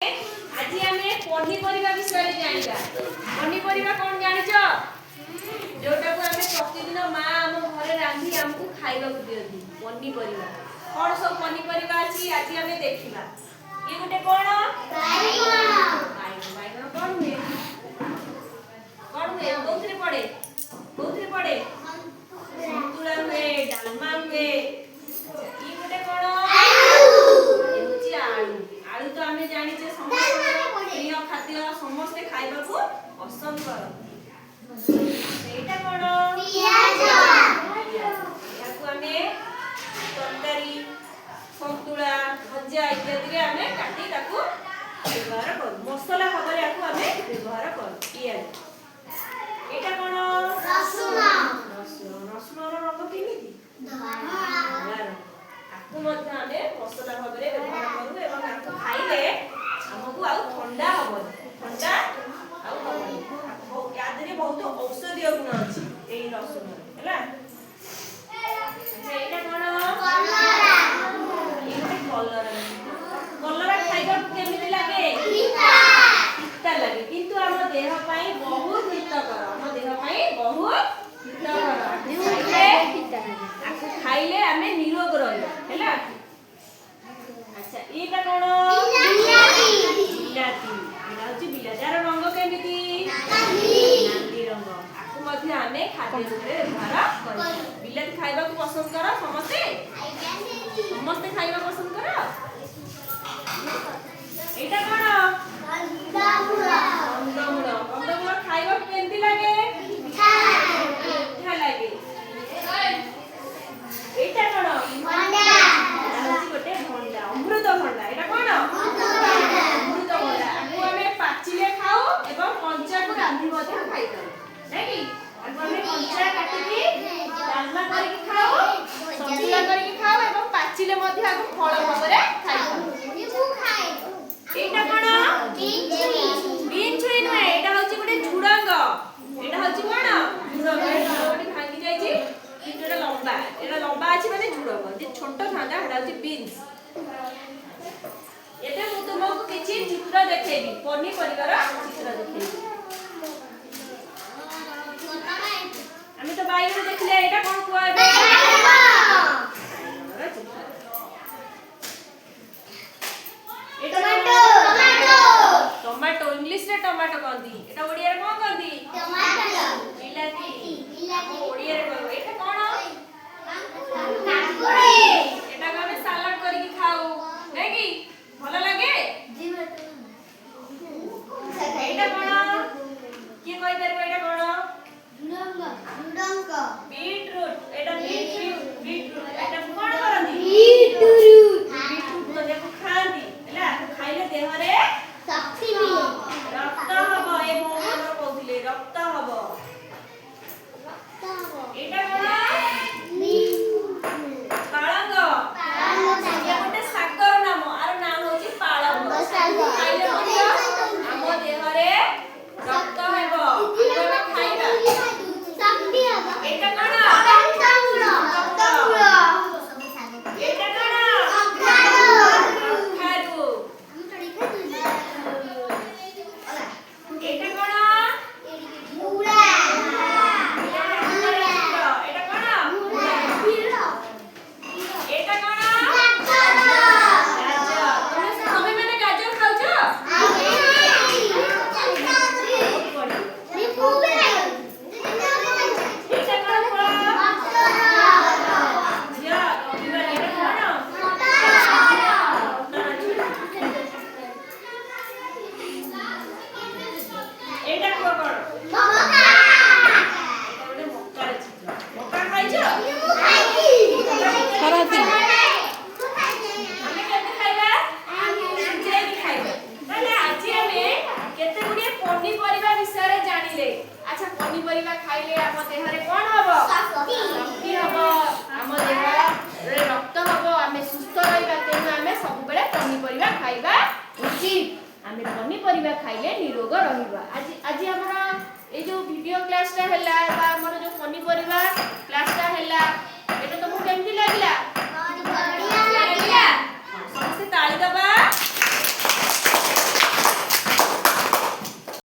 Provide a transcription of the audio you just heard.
आज आम पनीपरिया विषय जाना पनीपरिया कौन जान जोटा को आम प्रतिदिन माँ आम घर रांधि आमको खाइबा दियंती पनीपरिया कौन सब पनीपरिया अच्छी आज आम देखा ये गोटे कौन बैगन कौन हुए कौन पड़े पड़े सन्तुला हुए डालमा हुए ये गोटे कौन आलू तो आम जाने समस्त प्रिय खाद्य समस्ते खाइबा को पसंद करते कौन तरकारी सन्तुला भजा इत्यादि आम काटी व्यवहार कर मसला भाव में व्यवहार कर एटा कौन रसुन रंग केमिति आपको मसला भाव में व्यवहार करूँ एवं आपको खाइले आमको आउ ठंडा हम ठंडा आदि बहुत औषधीय गुण अच्छी यही रसुन है कलरा खाइबा केमिति लागे पिता लागे किंतु आम देह पई बहुत हितकर आम देह पई बहुत हितकर खाइले आमे निरोग रहिबा हैला अच्छा एटा कोन बिलाती बिलाजार रंग केमिति नाली रंग आकु मध्ये आमे खाद्य रूप रे व्यवहार करै बिलाती खाइबा को पसंद करो समस्त खाइबा पसंद करो एटा कोन कंदमूल खाइबा केमिति लागे मीठा लागे एटा कोन गोटे भंडा अमृत भंडा एटा कोन अमृत भंडा आकु आमे पाचिले खाऊ एवं कंचा को रांधी मध्ये खाइ करू नै कि आकु आमे कंचा काटिबी डालमा करी खाऊ सन्तुला करी खाऊ एवं पाचिले मध्ये आकु फळ भाबरे खाइ करू एटा कोन बीन छुई नुए एटा होची गोटे झुडंग एटा होची कोन झुडंग एटा भांगी जाई छी किंतु एटा लंबा अछि माने झुडंग जे छोट थांदा एटा होची बीन्स एटा मु तुमको किछि चित्र देखेबी पनी परिवार चित्र देखेबी आमी तो बाइरे देखले एटा कोन कुआबे टमाटो इंग्लिश रे टमाटो कहंती एटा ओडिया रे कोन कहंती टमाटो बिलाती ओडिया रे कहबो एटा कोन काकुड़ी एटा को हम सलाड करी के खाऊ नै कि भलो लागे एटा कोन के कहि परबो एटा कोन झुडंग बीटरूट एटा बीटरूट एटा कोन करंती बीटरूट तो देखो खांती हैला खाइले देह रे शक्ति मिले रक्त हबो ए मोहन कहथिले रक्त हबो एटा कोन पालंग ये गोटे सागर नाम आर नाम होची पालंग खाइले मध्ये हम देह रे रक्त हबो आमे खाइबा शक्ति हबो एटा कोन खाइले आम देह रे कोन हबो शक्ति हबो आम देह रे रक्त हबो आमे सुस्थ रहिबा तेनु आमे सब बेले पनीपरिया खाइबा उचित आमे पनीपरिया खाइले निरोग रहिबा आज हमरा ए जो वीडियो क्लास टा हैला बा हमर जो पनीपरिया क्लास टा हैला एटा तुमको केमति लागला बढ़िया लागला समस्त ताली दबा